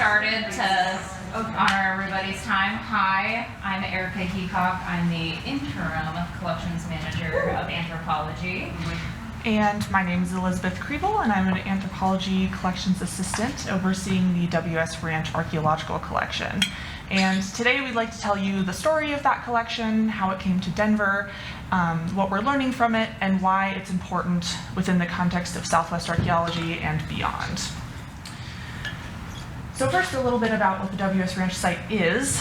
started to honor everybody's time. Hi, I'm Erika Heacock. I'm the interim collections manager of Anthropology. And my name is Elizabeth Kriebel, and I'm an anthropology collections assistant overseeing the WS Ranch Archaeological collection. And today we'd like to tell you the story of that collection, how it came to Denver, what we're learning from it, and why it's important within the context of Southwest archaeology and beyond. So first, a little bit about what the WS Ranch site is.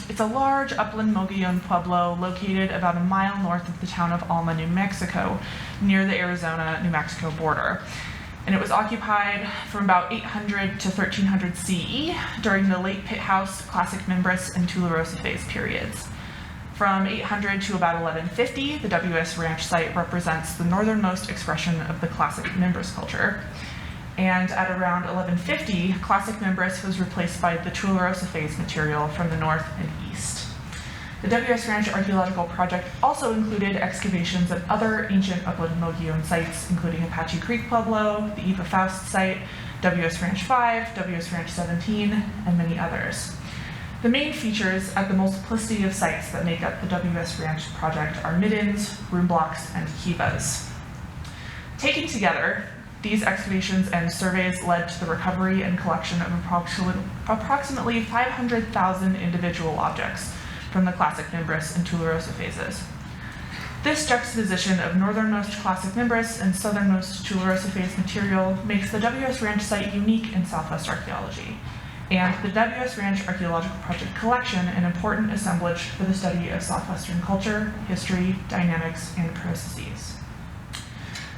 It's a large Upland Mogollon Pueblo located about a mile north of the town of Alma, New Mexico, near the Arizona-New Mexico border. And it was occupied from about 800 to 1300 CE during the late Pit House, Classic Mimbris, and Tularosa phase periods. From 800 to about 1150, the WS Ranch site represents the northernmost expression of the Classic Mimbris culture. And at around 1150, Classic Mimbris was replaced by the Tularosa phase material from the north and east. The WS Ranch Archaeological project also included excavations at other ancient Upland Mogollon sites, including Apache Creek Pueblo, the Eva Faust site, WS Ranch 5, WS Ranch 17, and many others. The main features at the multiplicity of sites that make up the WS Ranch project are middens, room blocks, and kivas. Taken together, these excavations and surveys led to the recovery and collection of approximately 500,000 individual objects from the Classic Mimbris and Tularosa phases. This juxtaposition of northernmost Classic Mimbris and southernmost Tularosa phase material makes the WS Ranch site unique in Southwest archaeology, and the WS Ranch Archaeological Project collection an important assemblage for the study of Southwestern culture, history, dynamics, and processes.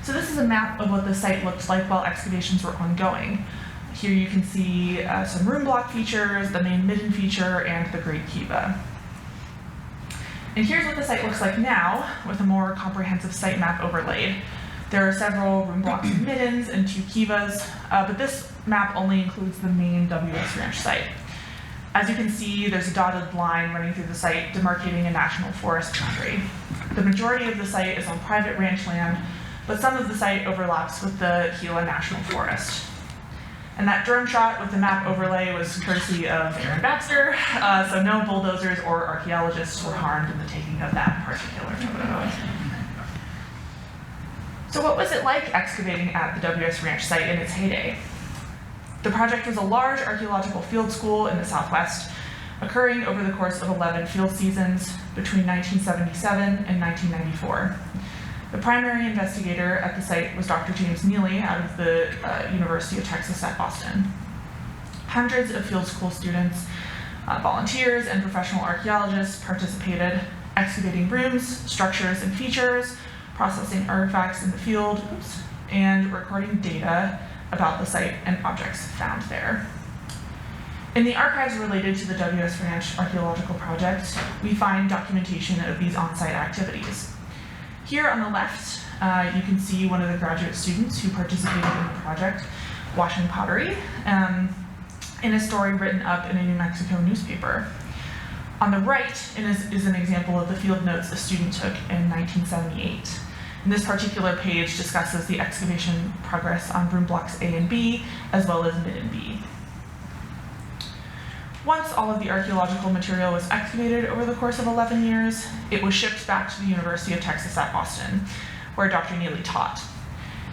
So this is a map of what the site looked like while excavations were ongoing. Here you can see some room block features, the main midden feature, and the Great Kiva. And here's what the site looks like now, with a more comprehensive site map overlaid. There are several room blocks and middens and 2 kivas, but this map only includes the main WS Ranch site. As you can see, there's a dotted line running through the site demarcating a national forest boundary. The majority of the site is on private ranch land, but some of the site overlaps with the Gila National Forest. And that drone shot with the map overlay was courtesy of Aaron Baxter, so no bulldozers or archaeologists were harmed in the taking of that particular photo. So what was it like excavating at the WS Ranch site in its heyday? The project was a large archaeological field school in the Southwest, occurring over the course of 11 field seasons between 1977 and 1994. The primary investigator at the site was Dr. James Neely out of the University of Texas at Austin. Hundreds of field school students, volunteers, and professional archaeologists participated, excavating rooms, structures, and features, processing artifacts in the field, and recording data about the site and objects found there. In the archives related to the WS Ranch Archaeological Project, we find documentation of these on-site activities. Here on the left, you can see one of the graduate students who participated in the project washing pottery in a story written up in a New Mexico newspaper. On the right is an example of the field notes a student took in 1978. And this particular page discusses the excavation progress on room blocks A and B, as well as midden B. Once all of the archaeological material was excavated over the course of 11 years, it was shipped back to the University of Texas at Austin, where Dr. Neely taught.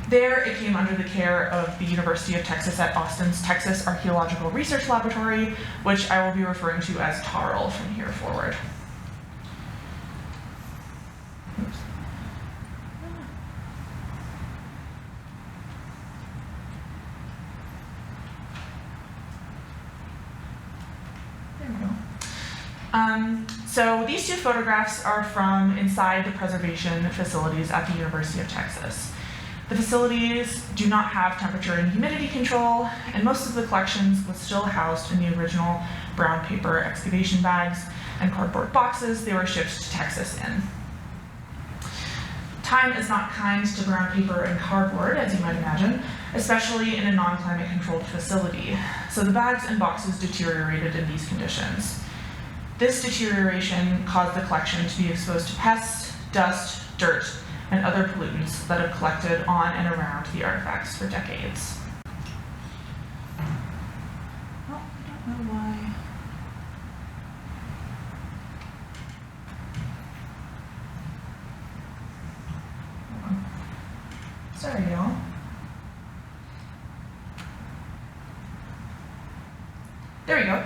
There, it came under the care of the University of Texas at Austin's Texas Archaeological Research Laboratory, which I will be referring to as TARL from here forward. Oops. So these 2 photographs are from inside the preservation facilities at the University of Texas. The facilities do not have temperature and humidity control, and most of the collections was still housed in the original brown paper excavation bags and cardboard boxes they were shipped to Texas in. Time is not kind to brown paper and cardboard, as you might imagine, especially in a non-climate controlled facility, so the bags and boxes deteriorated in these conditions. This deterioration caused the collection to be exposed to pests, dust, dirt, and other pollutants that have collected on and around the artifacts for decades. Well, know why. Hold on. Sorry, y'all. There we go.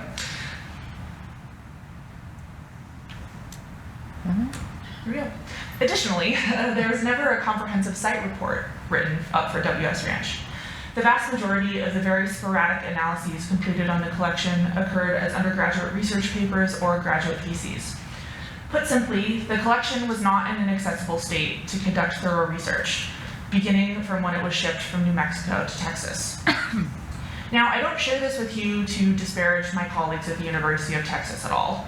Here we go. Additionally, there was never a comprehensive site report written up for WS Ranch. The vast majority of the very sporadic analyses completed on the collection occurred as undergraduate research papers or graduate theses. Put simply, the collection was not in an accessible state to conduct thorough research, beginning from when it was shipped from New Mexico to Texas. Now, I don't share this with you to disparage my colleagues at the University of Texas at all.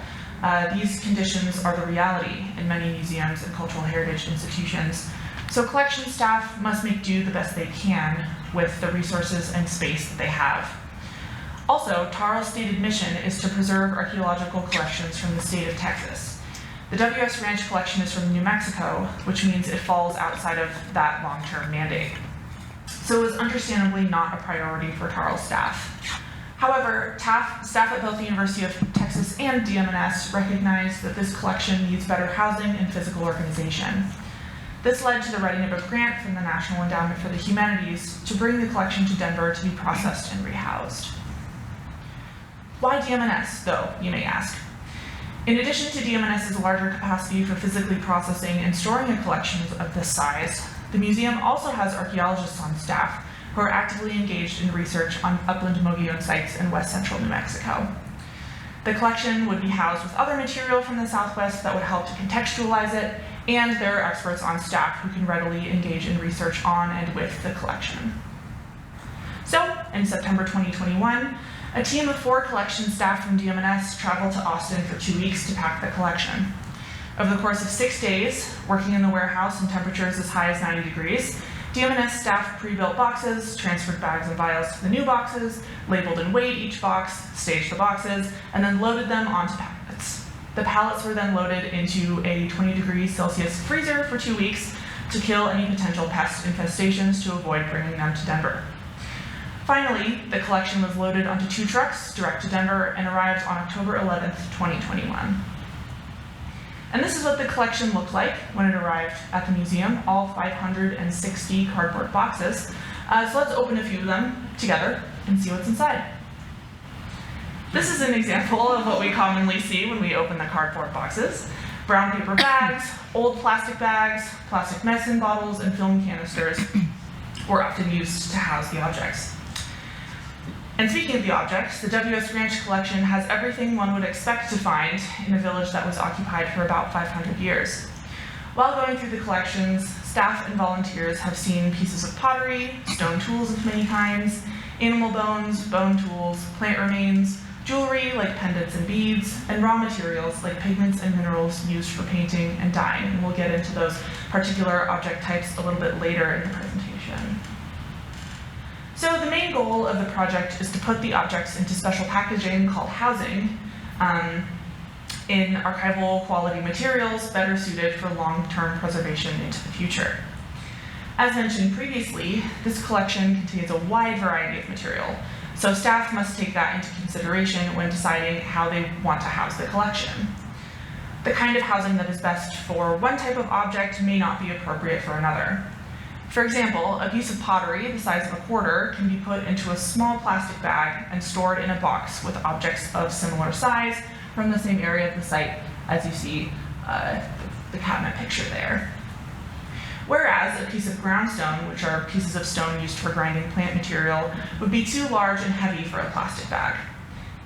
These conditions are the reality in many museums and cultural heritage institutions, so collection staff must make do the best they can with the resources and space that they have. Also, TARL's stated mission is to preserve archaeological collections from the state of Texas. The WS Ranch collection is from New Mexico, which means it falls outside of that long-term mandate. So it was understandably not a priority for TARL's staff. However, staff at both the University of Texas and DMNS recognized that this collection needs better housing and physical organization. This led to the writing of a grant from the National Endowment for the Humanities to bring the collection to Denver to be processed and rehoused. Why DMNS, though, you may ask? In addition to DMNS's larger capacity for physically processing and storing a collection of this size, the museum also has archaeologists on staff who are actively engaged in research on Upland Mogollon sites in west central New Mexico. The collection would be housed with other material from the Southwest that would help to contextualize it, and there are experts on staff who can readily engage in research on and with the collection. So, in September 2021, a team of 4 collection staff from DMNS traveled to Austin for 2 weeks to pack the collection. Over the course of 6 days, working in the warehouse in temperatures as high as 90 degrees, DMNS staff pre-built boxes, transferred bags and vials to the new boxes, labeled and weighed each box, staged the boxes, and then loaded them onto pallets. The pallets were then loaded into a 20 degrees Celsius freezer for 2 weeks to kill any potential pest infestations to avoid bringing them to Denver. Finally, the collection was loaded onto 2 trucks direct to Denver and arrived on October 11th, 2021. And this is what the collection looked like when it arrived at the museum, all 560 cardboard boxes. So let's open a few of them together and see what's inside. This is an example of what we commonly see when we open the cardboard boxes. Brown paper bags, old plastic bags, plastic medicine bottles, and film canisters were often used to house the objects. And speaking of the objects, the WS Ranch collection has everything one would expect to find in a village that was occupied for about 500 years. While going through the collections, staff and volunteers have seen pieces of pottery, stone tools of many kinds, animal bones, bone tools, plant remains, jewelry like pendants and beads, and raw materials like pigments and minerals used for painting and dyeing. And we'll get into those particular object types a little bit later in the presentation. So the main goal of the project is to put the objects into special packaging called housing in archival quality materials better suited for long-term preservation into the future. As mentioned previously, this collection contains a wide variety of material, so staff must take that into consideration when deciding how they want to house the collection. The kind of housing that is best for one type of object may not be appropriate for another. For example, a piece of pottery the size of a quarter can be put into a small plastic bag and stored in a box with objects of similar size from the same area of the site as you see the cabinet picture there. Whereas a piece of groundstone, which are pieces of stone used for grinding plant material, would be too large and heavy for a plastic bag.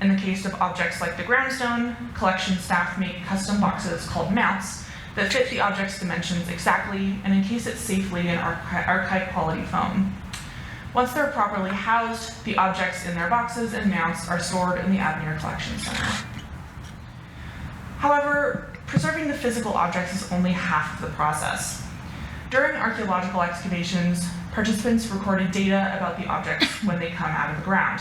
In the case of objects like the groundstone, collection staff make custom boxes called mounts that fit the object's dimensions exactly and encase it safely in archive quality foam. Once they're properly housed, the objects in their boxes and mounts are stored in the Abner Collection Center. However, preserving the physical objects is only half of the process. During archaeological excavations, participants recorded data about the objects when they come out of the ground.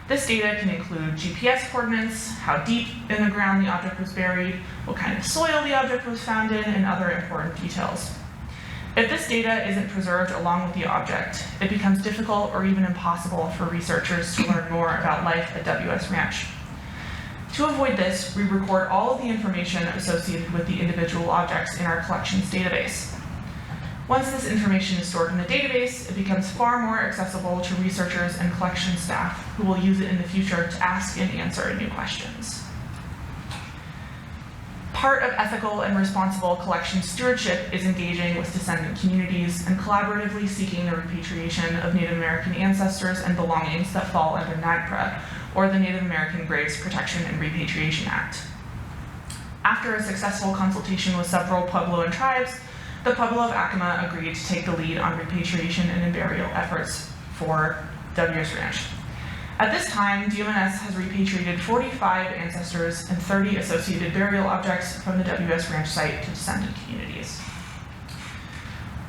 This data can include GPS coordinates, how deep in the ground the object was buried, what kind of soil the object was found in, and other important details. If this data isn't preserved along with the object, it becomes difficult or even impossible for researchers to learn more about life at WS Ranch. To avoid this, we record all of the information associated with the individual objects in our collections database. Once this information is stored in the database, it becomes far more accessible to researchers and collection staff who will use it in the future to ask and answer new questions. Part of ethical and responsible collection stewardship is engaging with descendant communities and collaboratively seeking the repatriation of Native American ancestors and belongings that fall under NAGPRA, or the Native American Graves Protection and Repatriation Act. After a successful consultation with several Puebloan tribes, the Pueblo of Acoma agreed to take the lead on repatriation and burial efforts for WS Ranch. At this time, DMNS has repatriated 45 ancestors and 30 associated burial objects from the WS Ranch site to descendant communities.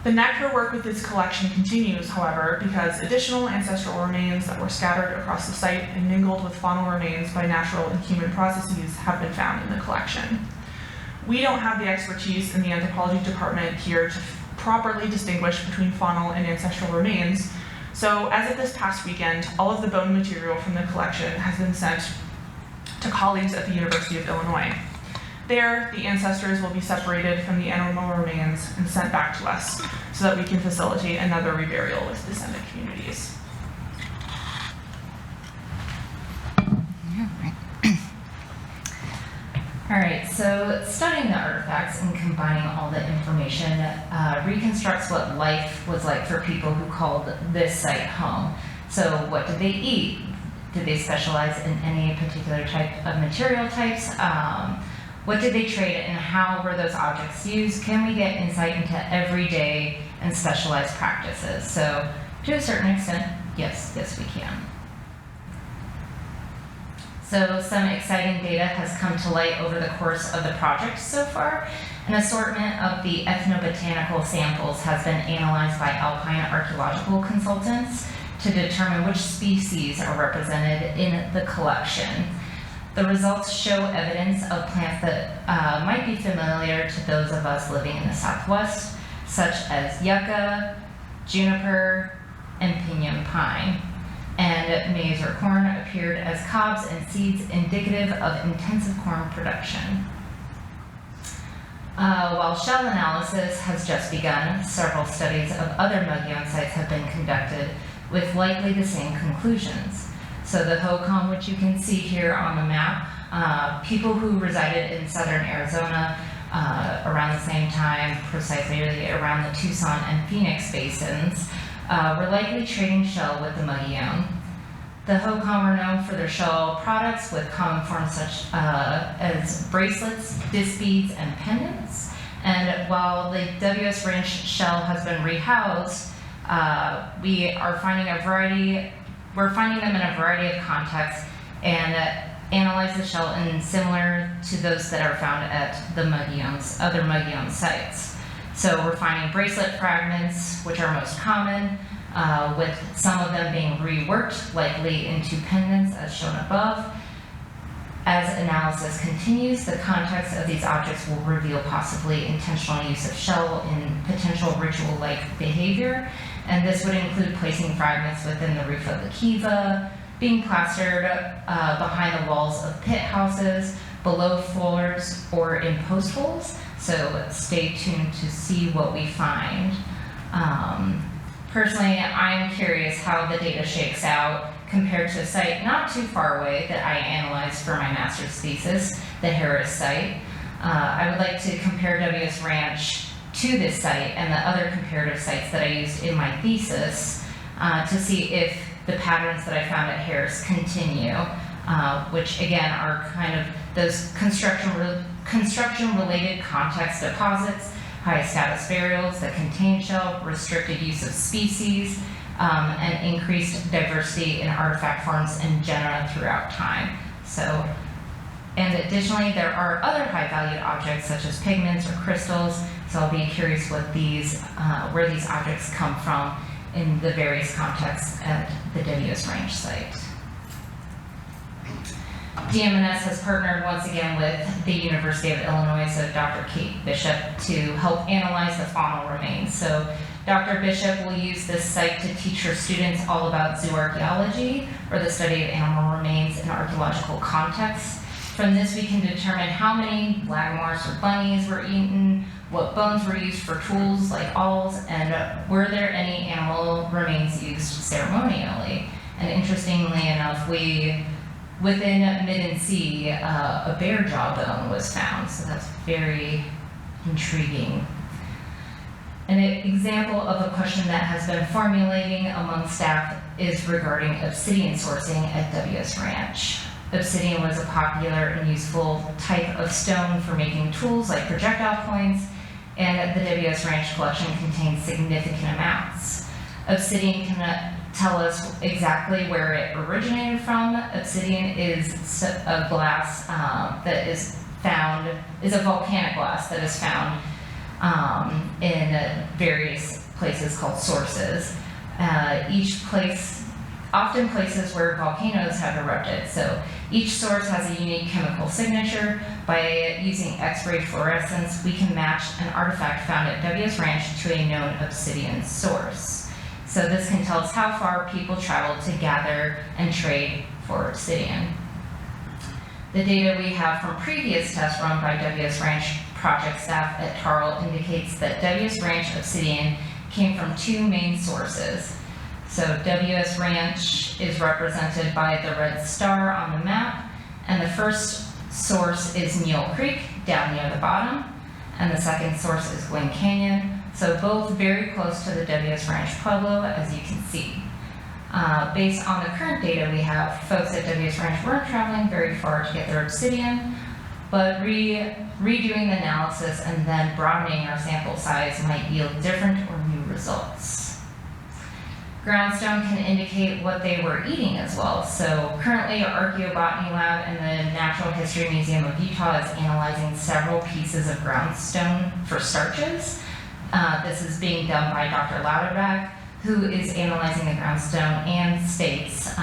The NAGPRA work with this collection continues, however, because additional ancestral remains that were scattered across the site and mingled with faunal remains by natural and human processes have been found in the collection. We don't have the expertise in the anthropology department here to properly distinguish between faunal and ancestral remains, so as of this past weekend, all of the bone material from the collection has been sent to colleagues at the University of Illinois. There, the ancestors will be separated from the animal remains and sent back to us so that we can facilitate another reburial with descendant communities. All right, so studying the artifacts and combining all the information reconstructs what life was like for people who called this site home. So what did they eat? Did they specialize in any particular type of material types? What did they trade and how were those objects used? Can we get insight into everyday and specialized practices? So to a certain extent, yes, we can. So some exciting data has come to light over the course of the project so far. An assortment of the ethnobotanical samples has been analyzed by Alpine archaeological consultants to determine which species are represented in the collection. The results show evidence of plants that might be familiar to those of us living in the Southwest, such as yucca, juniper, and pinyon pine. And maize or corn appeared as cobs and seeds indicative of intensive corn production. While shell analysis has just begun, several studies of other Mogollon sites have been conducted with likely the same conclusions. So the Heacock, which you can see here on the map, people who resided in southern Arizona around the same time, precisely around the Tucson and Phoenix basins, were likely trading shell with the Mogollon. The Heacock were known for their shell products with common forms such as bracelets, disc beads, and pendants. And while the WS Ranch shell has been rehoused, we are finding we're finding them in a variety of contexts and analyze the shell in similar to those that are found at the other Mogollon sites. So we're finding bracelet fragments, which are most common, with some of them being reworked, likely into pendants as shown above. As analysis continues, the context of these objects will reveal possibly intentional use of shell in potential ritual-like behavior, and this would include placing fragments within the roof of the kiva, being plastered behind the walls of pit houses, below floors, or in post holes. So stay tuned to see what we find. Personally, I'm curious how the data shakes out compared to a site not too far away that I analyzed for my master's thesis, the Harris site. I would like to compare WS Ranch to this site and the other comparative sites that I used in my thesis to see if the patterns that I found at Harris continue, which again are kind of those construction-related context deposits, high status burials that contain shell, restricted use of species, and increased diversity in artifact forms and genera throughout time. So, and additionally, there are other high-valued objects such as pigments or crystals. So I'll be curious what these, where these objects come from in the various contexts at the WS Ranch site. DMNS has partnered once again with the University of Illinois, so Dr. Kate Bishop, to help analyze the faunal remains. So Dr. Bishop will use this site to teach her students all about zooarchaeology, or the study of animal remains in archaeological contexts. From this, we can determine how many lammermoors or bunnies were eaten, what bones were used for tools like awls, and were there any animal remains used ceremonially. And interestingly enough, within Mid-and-Sea, a bear jawbone was found, so that's very intriguing. An example of a question that has been formulating among staff is regarding obsidian sourcing at WS Ranch. Obsidian was a popular and useful type of stone for making tools like projectile points, and the WS Ranch collection contains significant amounts. Obsidian can tell us exactly where it originated from. Obsidian is a glass that is a volcanic glass that is found in various places called sources. Each place, often places where volcanoes have erupted. So each source has a unique chemical signature. By using X-ray fluorescence, we can match an artifact found at WS Ranch to a known obsidian source. So this can tell us how far people traveled to gather and trade for obsidian. The data we have from previous tests run by WS Ranch project staff at Tarl indicates that WS Ranch obsidian came from two main sources. So WS Ranch is represented by the red star on the map, and the first source is Mule Creek down near the bottom, and the second source is Gwin Canyon. So both very close to the WS Ranch Pueblo, as you can see. Based on the current data we have, folks at WS Ranch weren't traveling very far to get their obsidian, but redoing the analysis and then broadening our sample size might yield different or new results. Groundstone can indicate what they were eating as well. So currently, our Archaeobotany lab in the Natural History Museum of Utah is analyzing several pieces of groundstone for starches. This is being done by Dr. Lauterbach, who is analyzing the groundstone and states,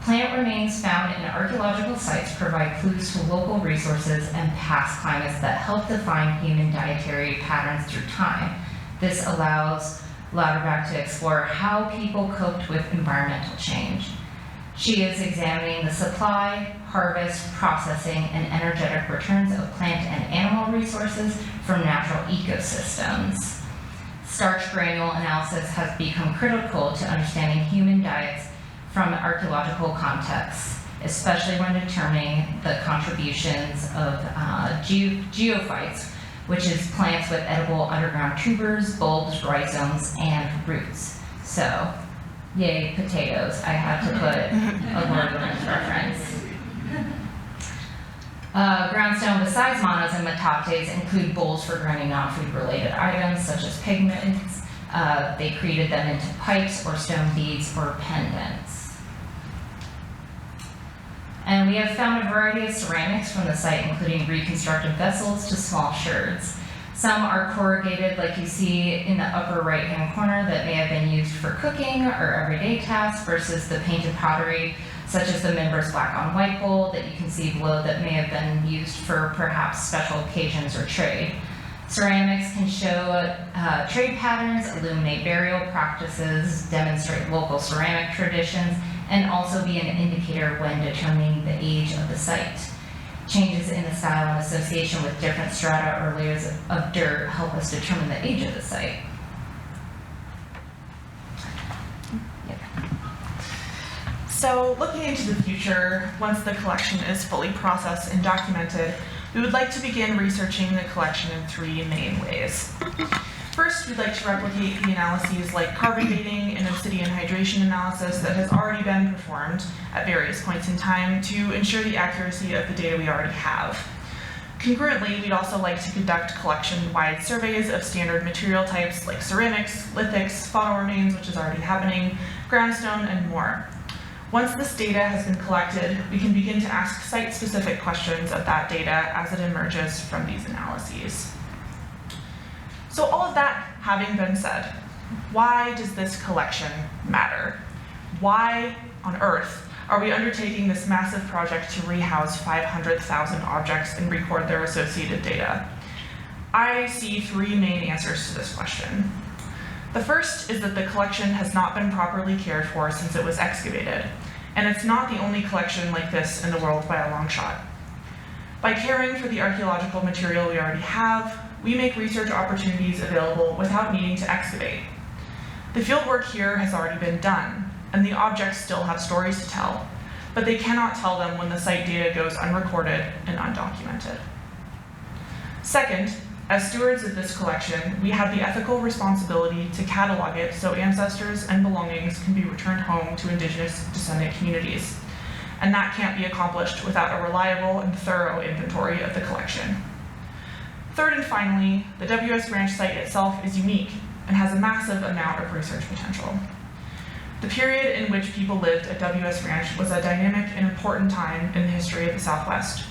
plant remains found in archaeological sites provide clues to local resources and past climates that help define human dietary patterns through time. This allows Lauterbach to explore how people coped with environmental change. She is examining the supply, harvest, processing, and energetic returns of plant and animal resources from natural ecosystems. Starch granule analysis has become critical to understanding human diets from archaeological contexts, especially when determining the contributions of geophytes, which is plants with edible underground tubers, bulbs, rhizomes, and roots. So, yay, potatoes. I had to put a Lord of the Rings reference. Groundstone, besides monos and metates, include bowls for grinding non-food related items such as pigments. They created them into pipes or stone beads or pendants. And we have found a variety of ceramics from the site, including reconstructed vessels to small sherds. Some are corrugated, like you see in the upper right-hand corner, that may have been used for cooking or everyday tasks, versus the painted pottery, such as the Members Black on White bowl that you can see below that may have been used for perhaps special occasions or trade. Ceramics can show trade patterns, illuminate burial practices, demonstrate local ceramic traditions, and also be an indicator when determining the age of the site. Changes in the style and association with different strata or layers of dirt help us determine the age of the site. So looking into the future, once the collection is fully processed and documented, we would like to begin researching the collection in three main ways. First, we'd like to replicate the analyses like carbon dating and obsidian hydration analysis that has already been performed at various points in time to ensure the accuracy of the data we already have. Concurrently, we'd also like to conduct collection-wide surveys of standard material types like ceramics, lithics, faunal remains, which is already happening, groundstone, and more. Once this data has been collected, we can begin to ask site-specific questions of that data as it emerges from these analyses. So all of that having been said, why does this collection matter? Why on earth are we undertaking this massive project to rehouse 500,000 objects and record their associated data? I see three main answers to this question. The first is that the collection has not been properly cared for since it was excavated, and it's not the only collection like this in the world by a long shot. By caring for the archaeological material we already have, we make research opportunities available without needing to excavate. The field work here has already been done, and the objects still have stories to tell, but they cannot tell them when the site data goes unrecorded and undocumented. Second, as stewards of this collection, we have the ethical responsibility to catalog it so ancestors and belongings can be returned home to Indigenous descendant communities. And that can't be accomplished without a reliable and thorough inventory of the collection. Third and finally, the WS Ranch site itself is unique and has a massive amount of research potential. The period in which people lived at WS Ranch was a dynamic and important time in the history of the Southwest.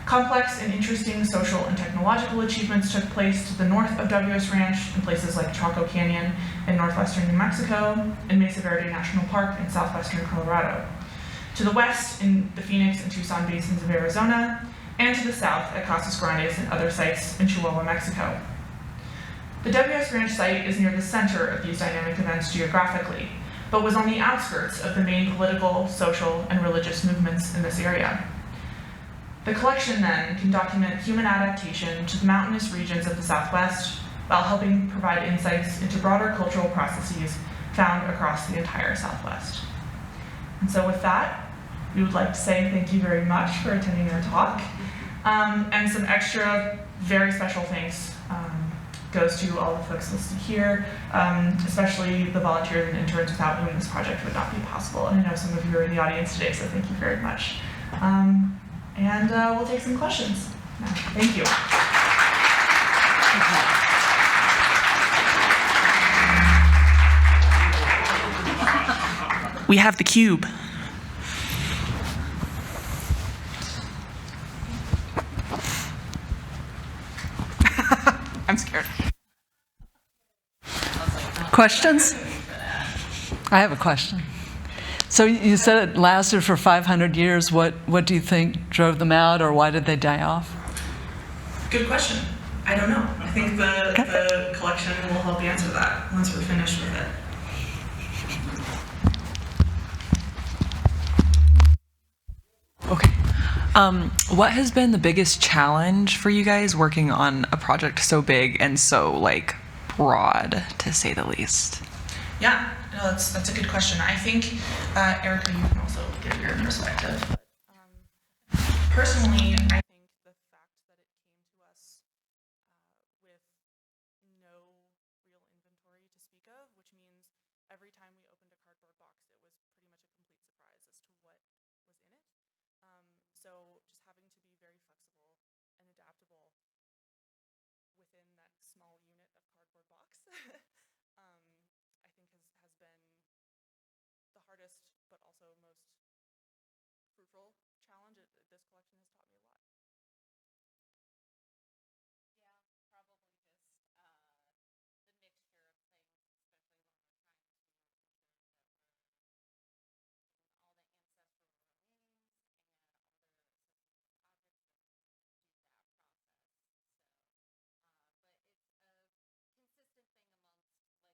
Complex and interesting social and technological achievements took place to the north of WS Ranch in places like Chaco Canyon in northwestern New Mexico and Mesa Verde National Park in southwestern Colorado. To the west in the Phoenix and Tucson basins of Arizona, and to the south at Casas Grandes and other sites in Chihuahua, Mexico. The WS Ranch site is near the center of these dynamic events geographically, but was on the outskirts of the main political, social, and religious movements in this area. The collection then can document human adaptation to the mountainous regions of the Southwest while helping provide insights into broader cultural processes found across the entire Southwest. And so with that, we would like to say thank you very much for attending our talk. And some extra very special thanks goes to all the folks listed here, especially the volunteers and interns without whom this project would not be possible. And I know some of you are in the audience today, so thank you very much. And we'll take some questions now. Thank you. We have the cube. I'm scared. Questions? I have a question. So you said it lasted for 500 years. What do you think drove them out, or why did they die off? Good question. I don't know. I think the collection will help answer that once we're finished with it. Okay. What has been the biggest challenge for you guys working on a project so big and so broad, to say the least? Yeah, no, that's a good question. I think, Erika, you can also give your perspective. Personally, I think the fact that it came to us with no real inventory to speak of, which means every time we opened a cardboard box, it was pretty much a complete surprise as to what was in it. So just having to be very flexible and adaptable within that small unit of cardboard box, I think has been the hardest, but also most fruitful challenge. This collection has taught me a lot. Yeah, probably just the mixture of things, especially when we're trying to ensure that we're all the ancestral remains and all the associated objects that do that process. So, but it's a consistent thing amongst legacy collections that happen at museums all over the place. So it's just making it accessible for everybody,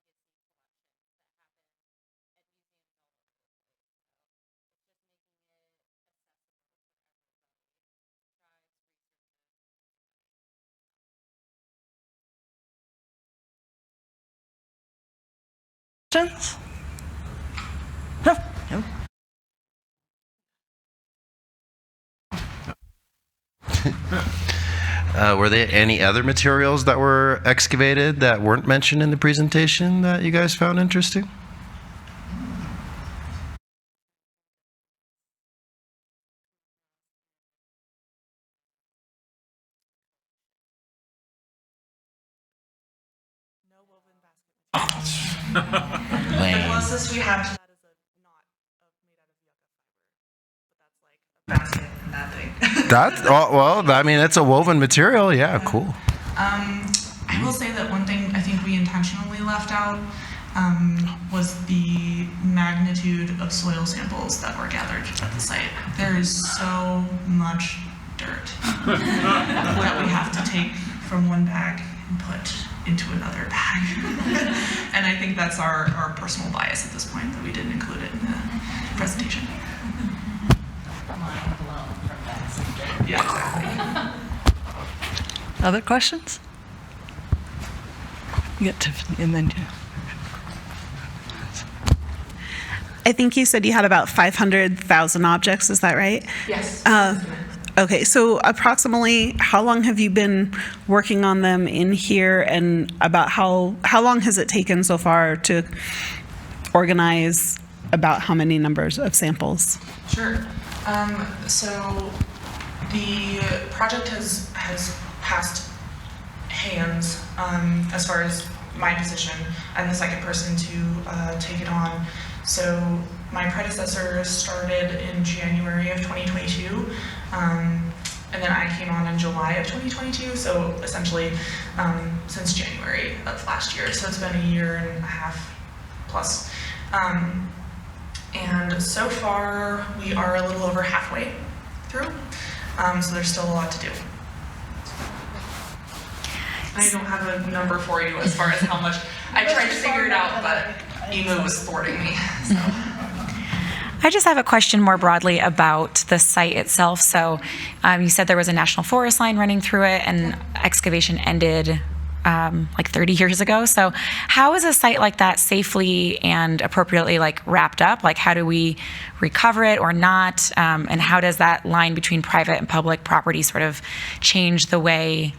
tribes, researchers, everybody. Questions? No. Were there any other materials that were excavated that weren't mentioned in the presentation that you guys found interesting? No woven basket material. The closest we have to that is a knot made out of yucca fiber, but that's like a basket and that thing. Well, I mean, it's a woven material. Yeah, cool. I will say that one thing I think we intentionally left out was the magnitude of soil samples that were gathered at the site. There is so much dirt that we have to take from one bag and put into another bag. And I think that's our personal bias at this point, that we didn't include it in the presentation. Mind blown from that subject. Yeah, exactly. Other questions? You get Tiffany and then you. I think you said you had about 500,000 objects, is that right? Yes. Okay, so approximately how long have you been working on them in here, and about how long has it taken so far to organize about how many numbers of samples? Sure. So the project has passed hands as far as my position. I'm the second person to take it on. So my predecessor started in January of 2022, and then I came on in July of 2022, so essentially since January of last year. So it's been a year and a half plus. And so far we are a little over halfway through, so there's still a lot to do. I don't have a number for you as far as how much. I tried to figure it out, but Emu was thwarting me. So. I just have a question more broadly about the site itself. So you said there was a national forest line running through it, and excavation ended like 30 years ago. So how is a site like that safely and appropriately wrapped up? Like, how do we recover it or not? And how does that line between private and public property sort of change the way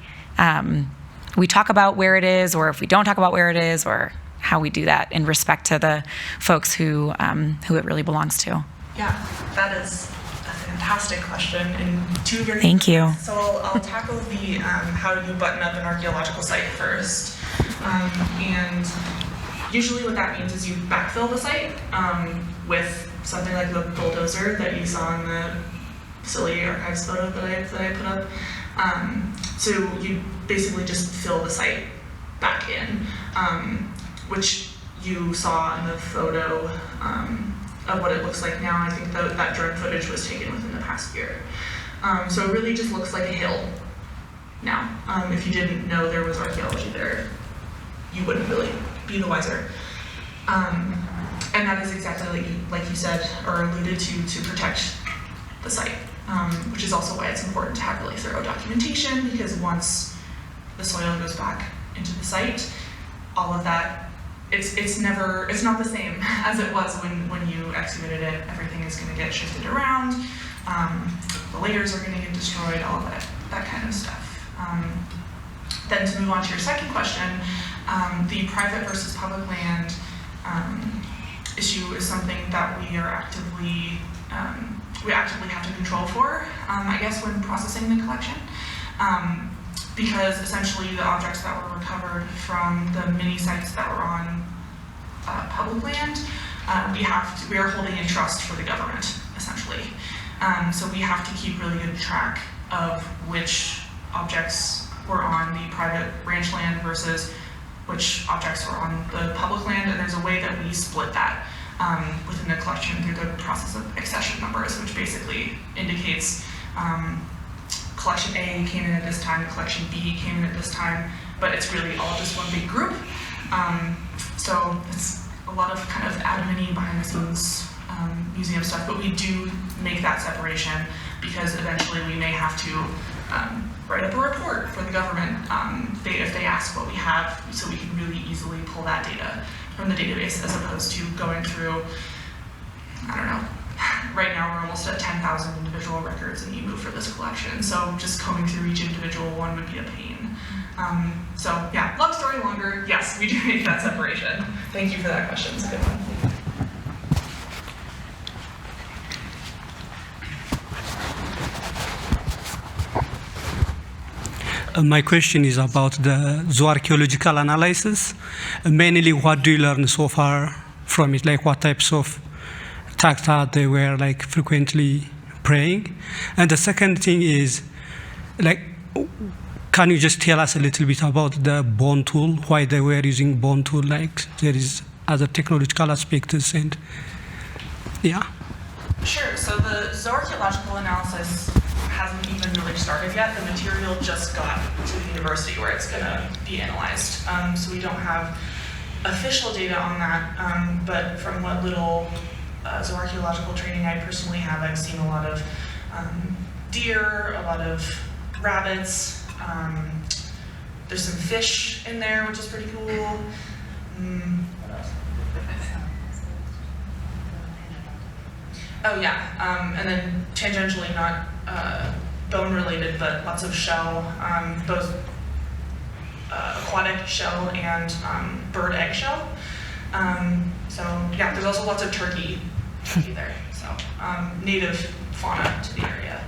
we talk about where it is, or if we don't talk about where it is, or how we do that in respect to the folks who it really belongs to? Yeah, that is a fantastic question, and two very. Thank you. So I'll tackle the how do you button up an archaeological site first, and usually what that means is you backfill the site with something like the bulldozer that you saw in the facility archives photo that I put up. So you basically just fill the site back in, which you saw in the photo of what it looks like now. I think that drone footage was taken within the past year. So it really just looks like a hill now. If you didn't know there was archaeology there, you wouldn't really be the wiser. And that is exactly like you said, or alluded to protect the site, which is also why it's important to have really thorough documentation, because once the soil goes back into the site, all of that, it's not the same as it was when you excavated it. Everything is going to get shifted around, the layers are going to get destroyed, all of that kind of stuff. Then to move on to your second question, the private versus public land issue is something that we actively have to control for, I guess, when processing the collection. Because essentially the objects that were recovered from the mini sites that were on public land, we are holding in trust for the government, essentially. So we have to keep really good track of which objects were on the private ranch land versus which objects were on the public land, and there's a way that we split that within the collection through the process of accession numbers, which basically indicates collection A came in at this time, collection B came in at this time, but it's really all just one big group. So it's a lot of kind of admin-y behind the scenes museum stuff, but we do make that separation because eventually we may have to write up a report for the government if they ask what we have, so we can really easily pull that data from the database as opposed to going through, I don't know, right now we're almost at 10,000 individual records in EMU for this collection, so just combing through each individual one would be a pain. So yeah, long story longer, yes, we do make that separation. Thank you for that question, it's a good one. My question is about the zooarchaeological analysis. Mainly, what do you learn so far from it? Like, what types of taxa they were like frequently praying? And the second thing is, like, can you just tell us a little bit about the bone tool? Why they were using bone tool? Like, there is other technological aspects, and yeah. Sure. So the zooarchaeological analysis hasn't even really started yet. The material just got to the university where it's going to be analyzed. So we don't have official data on that, but from what little zooarchaeological training I personally have, I've seen a lot of deer, a lot of rabbits. There's some fish in there, which is pretty cool. What else? Oh yeah, and then tangentially, not bone related, but lots of shell, both aquatic shell and bird egg shell. So yeah, there's also lots of turkey there. So native fauna to the area.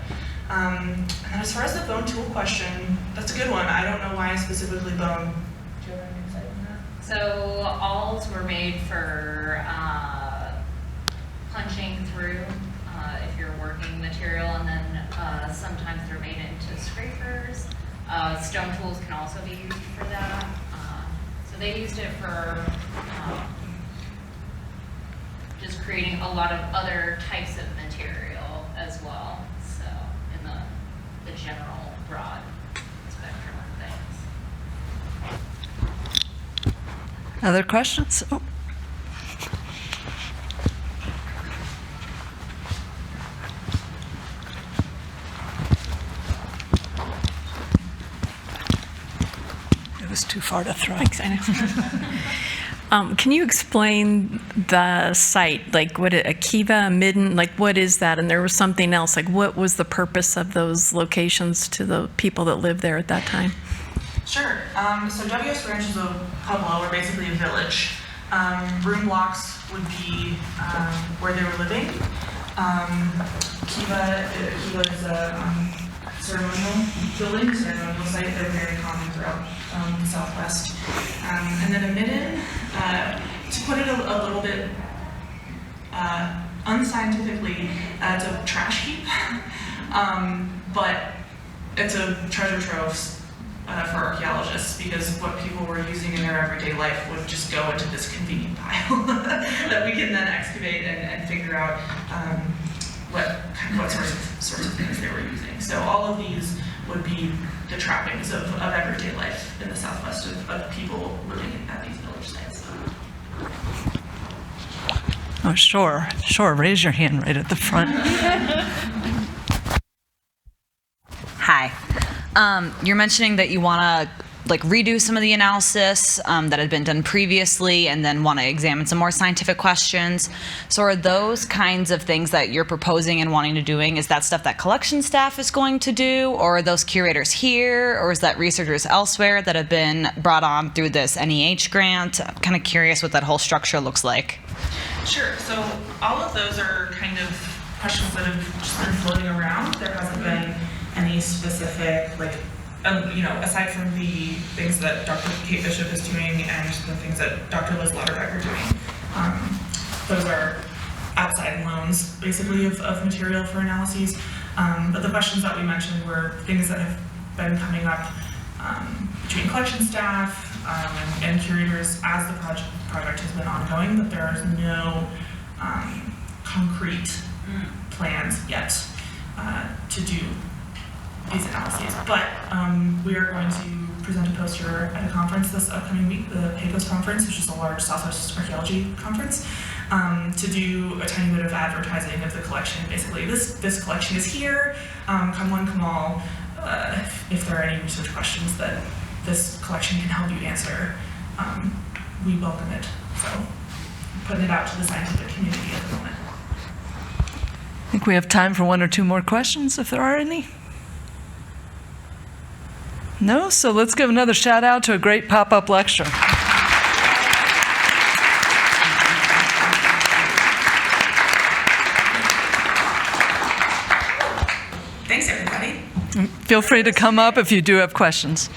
And then as far as the bone tool question, that's a good one. I don't know why specifically bone. Do you have any insight on that? So awls were made for punching through if you're working material, and then sometimes they're made into scrapers. Stone tools can also be used for that. So they used it for just creating a lot of other types of material as well. So in the general broad spectrum of things. Other questions? Oh. It was too far to throw. Can you explain the site? Like, what a kiva, midden, like what is that? And there was something else. Like, what was the purpose of those locations to the people that lived there at that time? Sure. So WS Ranch is a pueblo, or basically a village. Room blocks would be where they were living. Kiva is a ceremonial building, ceremonial site. They're very common throughout the Southwest. And then a midden, to put it a little bit unscientifically, it's a trash heap, but it's a treasure trove for archaeologists, because what people were using in their everyday life would just go into this convenient pile that we can then excavate and figure out what sorts of things they were using. So all of these would be the trappings of everyday life in the Southwest of people living at these village sites. Oh, sure. Raise your hand right at the front. Hi. You're mentioning that you want to redo some of the analysis that had been done previously, and then want to examine some more scientific questions. So are those kinds of things that you're proposing and wanting to doing, is that stuff that collection staff is going to do, or are those curators here, or is that researchers elsewhere that have been brought on through this NEH grant? I'm kind of curious what that whole structure looks like. Sure. So all of those are kind of questions that have just been floating around. There hasn't been any specific, aside from the things that Dr. Kate Bishop is doing and the things that Dr. Liz Lauterbeck are doing. Those are outside loans, basically, of material for analyses. But the questions that we mentioned were things that have been coming up between collection staff and curators as the project has been ongoing, but there are no concrete plans yet to do these analyses. But we are going to present a poster at a conference this upcoming week, the Heacock conference, which is a large Southwest archaeology conference, to do a tiny bit of advertising of the collection. Basically, this collection is here. Come one, come all. If there are any research questions that this collection can help you answer, we welcome it. So, putting it out to the scientific community at the moment. I think we have time for one or two more questions, if there are any. No? So let's give another shout out to a great pop-up lecture. Thanks, everybody. Feel free to come up if you do have questions.